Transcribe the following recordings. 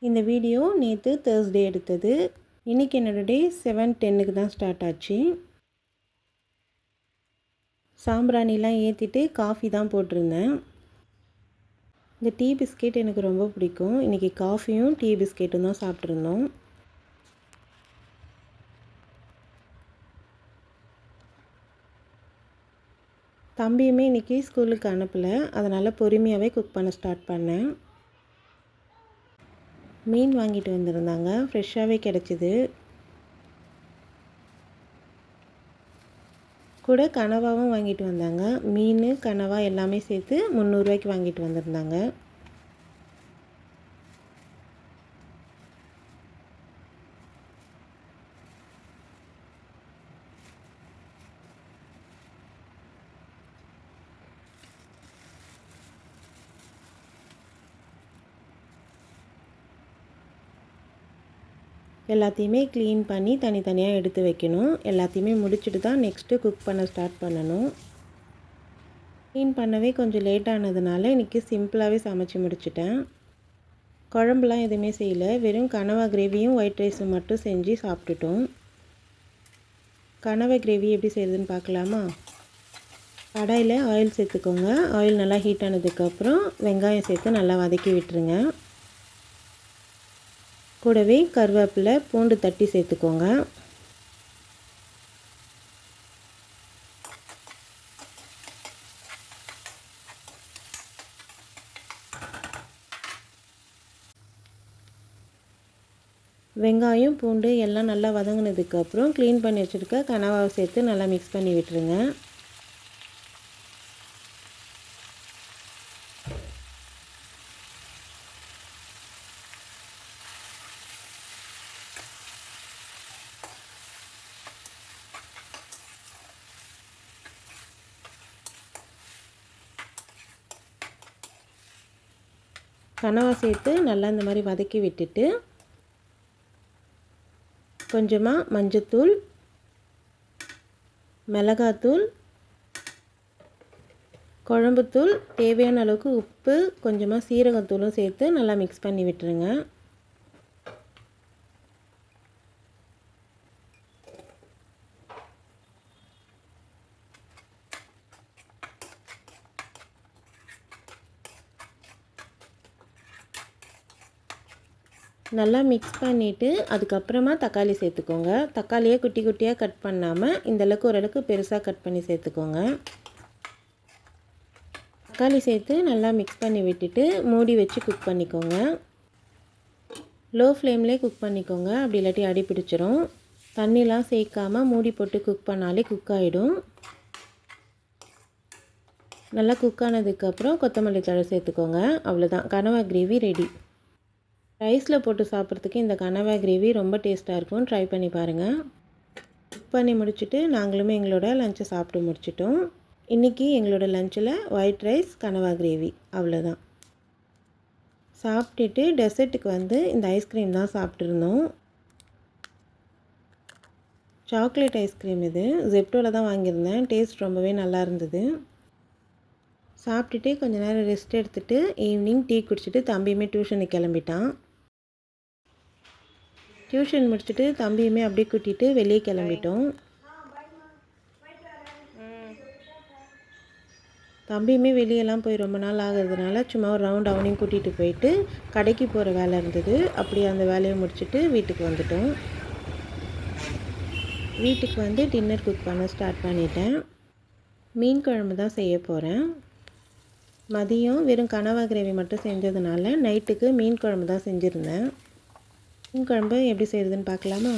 இந்த வீடியோ நேற்று தேர்ஸ்டே எடுத்தது. இன்றைக்கி என்னோடய டே 7:10க்கு தான் ஸ்டார்ட் ஆச்சு. சாம்பிராணிலாம் ஏற்றிட்டு காஃபி தான் போட்டிருந்தேன். இந்த டீ பிஸ்கெட் எனக்கு ரொம்ப பிடிக்கும். இன்றைக்கி காஃபியும் டீ பிஸ்கெட்டும் தான் சாப்பிட்ருந்தோம். தம்பியுமே இன்றைக்கி ஸ்கூலுக்கு அனுப்பலை, அதனால் பொறுமையாகவே குக் பண்ண ஸ்டார்ட் பண்ணேன். மீன் வாங்கிட்டு வந்திருந்தாங்க, ஃப்ரெஷ்ஷாகவே கிடச்சிது. கூட கனவாவும் வாங்கிட்டு வந்தாங்க. மீன் கனவா எல்லாமே சேர்த்து 300 ரூபாய்க்கு வாங்கிட்டு வந்திருந்தாங்க. எல்லாத்தையுமே க்ளீன் பண்ணி தனித்தனியாக எடுத்து வைக்கணும். எல்லாத்தையுமே முடிச்சுட்டு தான் நெக்ஸ்ட்டு குக் பண்ண ஸ்டார்ட் பண்ணணும். க்ளீன் பண்ணவே கொஞ்சம் லேட் ஆனதுனால இன்றைக்கி சிம்பிளாகவே சமைச்சு முடிச்சிட்டேன். குழம்புலாம் எதுவுமே செய்யலை, வெறும் கனவா கிரேவியும் ஒயிட் ரைஸும் மட்டும் செஞ்சு சாப்பிட்டுட்டோம். கனவா கிரேவி எப்படி செய்யுதுன்னு பார்க்கலாமா? கடாயில் ஆயில் சேர்த்துக்கோங்க. ஆயில் நல்லா ஹீட் ஆனதுக்கப்புறம் வெங்காயம் சேர்த்து நல்லா வதக்கி விட்டுருங்க. கூடவே கருவேப்பிலை, பூண்டு தட்டி சேர்த்துக்கோங்க. வெங்காயம் பூண்டு எல்லாம் நல்லா வதங்கினதுக்கப்புறம் க்ளீன் பண்ணி வச்சுருக்க கனவாவை சேர்த்து நல்லா மிக்ஸ் பண்ணி விட்டுருங்க. கனவா சேர்த்து நல்லா இந்த மாதிரி வதக்கி விட்டுட்டு கொஞ்சமாக மஞ்சத்தூள், மிளகாத்தூள், குழம்புத்தூள், தேவையான அளவுக்கு உப்பு, கொஞ்சமாக சீரகத்தூளும் சேர்த்து நல்லா மிக்ஸ் பண்ணி விட்டுருங்க. நல்லா மிக்ஸ் பண்ணிவிட்டு அதுக்கப்புறமா தக்காளி சேர்த்துக்கோங்க. தக்காளியை குட்டி குட்டியாக கட் பண்ணாமல் இந்தளவுக்கு ஓரளவுக்கு பெருசாக கட் பண்ணி சேர்த்துக்கோங்க. தக்காளி சேர்த்து நல்லா மிக்ஸ் பண்ணி விட்டுட்டு மூடி வச்சு குக் பண்ணிக்கோங்க. லோ ஃப்ளேம்லேயே குக் பண்ணிக்கோங்க, அப்படி இல்லாட்டி அடி பிடிச்சிரும். தண்ணிலாம் சேர்க்காமல் மூடி போட்டு குக் பண்ணாலே குக் ஆகிடும். நல்லா குக் ஆனதுக்கப்புறம் கொத்தமல்லி தழை சேர்த்துக்கோங்க. அவ்வளோதான், கனவா கிரேவி ரெடி. ரைஸில் போட்டு சாப்பிட்றதுக்கு இந்த கனவா கிரேவி ரொம்ப டேஸ்ட்டாக இருக்கும். ட்ரை பண்ணி பாருங்கள். குக் பண்ணி முடிச்சுட்டு நாங்களுமே எங்களோட லஞ்சை சாப்பிட்டு முடிச்சிட்டோம். இன்றைக்கி எங்களோட லஞ்சில் ஒயிட் ரைஸ், கனவா கிரேவி, அவ்வளோதான். சாப்பிட்டுட்டு டெசர்ட்டுக்கு இந்த ஐஸ்கிரீம் தான் சாப்பிட்ருந்தோம். சாக்லேட் ஐஸ்கிரீம் இது ஜெப்டோவில் தான் வாங்கியிருந்தேன். டேஸ்ட் ரொம்பவே நல்லா இருந்தது. சாப்பிட்டுட்டு கொஞ்சம் நேரம் ரெஸ்ட் எடுத்துகிட்டு ஈவினிங் டீ குடிச்சிட்டு தம்பியுமே டியூஷனுக்கு கிளம்பிட்டான். டியூஷன் முடிச்சுட்டு தம்பியுமே அப்படியே கூட்டிகிட்டு வெளியே கிளம்பிட்டோம். தம்பியுமே வெளியெல்லாம் போய் ரொம்ப நாள் ஆகிறதுனால சும்மா ஒரு ரவுண்ட் அவனையும் கூட்டிகிட்டு போயிட்டு கடைக்கு போகிற வேலை இருந்தது. அப்படியே அந்த வேலையை முடிச்சுட்டு வீட்டுக்கு வந்துட்டோம். வீட்டுக்கு டின்னர் குக் பண்ண ஸ்டார்ட் பண்ணிட்டேன். மீன் குழம்பு தான் செய்ய போகிறேன். மதியம் வெறும் கனவா கிரேவி மட்டும் செஞ்சதுனால நைட்டுக்கு மீன் குழம்பு தான் செஞ்சுருந்தேன். மீன் குழம்பு எப்படி செய்கிறதுன்னு பார்க்கலாமா?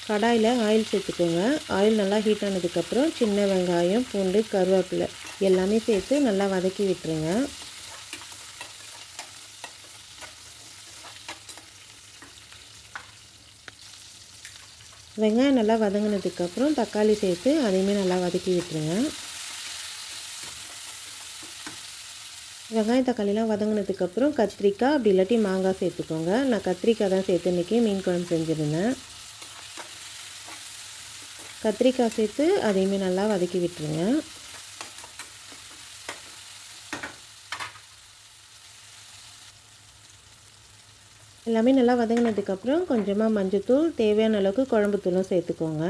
கடாயில் ஆயில் சேர்த்துக்கோங்க. ஆயில் நல்லா ஹீட் ஆனதுக்கப்புறம் சின்ன வெங்காயம், பூண்டு, கருவேப்பிலை எல்லாமே சேர்த்து நல்லா வதக்கி விட்டுருங்க. வெங்காயம் நல்லா வதங்கினதுக்கப்புறம் தக்காளி சேர்த்து அதையுமே நல்லா வதக்கி விட்டுருங்க. வெங்காயம் தக்காளிலாம் வதங்கினதுக்கப்புறம் கத்திரிக்காய் அப்படி இல்லாட்டி மாங்காய் சேர்த்துக்கோங்க. நான் கத்திரிக்காய் தான் சேர்த்து இன்றைக்கி மீன் குழம்பு செஞ்சுருந்தேன். கத்திரிக்காய் சேர்த்து அதையுமே நல்லா வதக்கி விட்டுருங்க. எல்லாமே நல்லா வதங்கினதுக்கப்புறம் கொஞ்சமாக மஞ்சள்தூள், தேவையான அளவுக்கு குழம்பு தூளும் சேர்த்துக்கோங்க.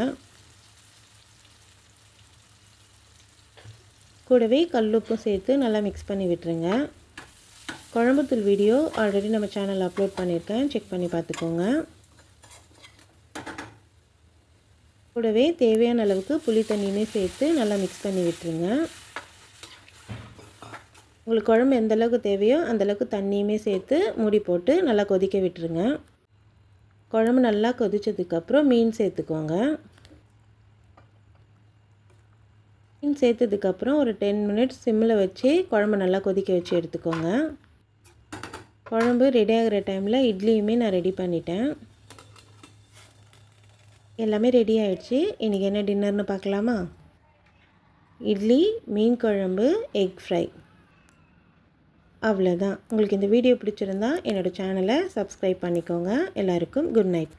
கூடவே கல்லுப்பும் சேர்த்து நல்லா மிக்ஸ் பண்ணி விட்டுருங்க. குழம்புத்தூள் வீடியோ ஆல்ரெடி நம்ம சேனலில் அப்லோட் பண்ணியிருக்கேன், செக் பண்ணி பார்த்துக்கோங்க. கூடவே தேவையான அளவுக்கு புளி தண்ணியுமே சேர்த்து நல்லா மிக்ஸ் பண்ணி விட்டுருங்க. உங்களுக்கு குழம்பு எந்த அளவுக்கு தேவையோ அந்தளவுக்கு தண்ணியுமே சேர்த்து மூடி போட்டு நல்லா கொதிக்க விட்டுருங்க. குழம்பு நல்லா கொதித்ததுக்கப்புறம் மீன் சேர்த்துக்கோங்க. மீன் சேர்த்ததுக்கப்புறம் ஒரு 10 மினிட்ஸ் சிம்மில் வச்சு குழம்பு நல்லா கொதிக்க வச்சு எடுத்துக்கோங்க. குழம்பு ரெடி ஆகிற டைமில் இட்லியுமே நான் ரெடி பண்ணிட்டேன். எல்லாமே ரெடி ஆகிடுச்சு. இன்றைக்கி என்ன டின்னர்னு பார்க்கலாமா? இட்லி, மீன் குழம்பு, எக் ஃப்ரை. அவ்வளோதான். உங்களுக்கு இந்த வீடியோ பிடிச்சிருந்தா என்னோடய சேனலை சப்ஸ்கிரைப் பண்ணிக்கோங்க. எல்லாருக்கும் குட் நைட்.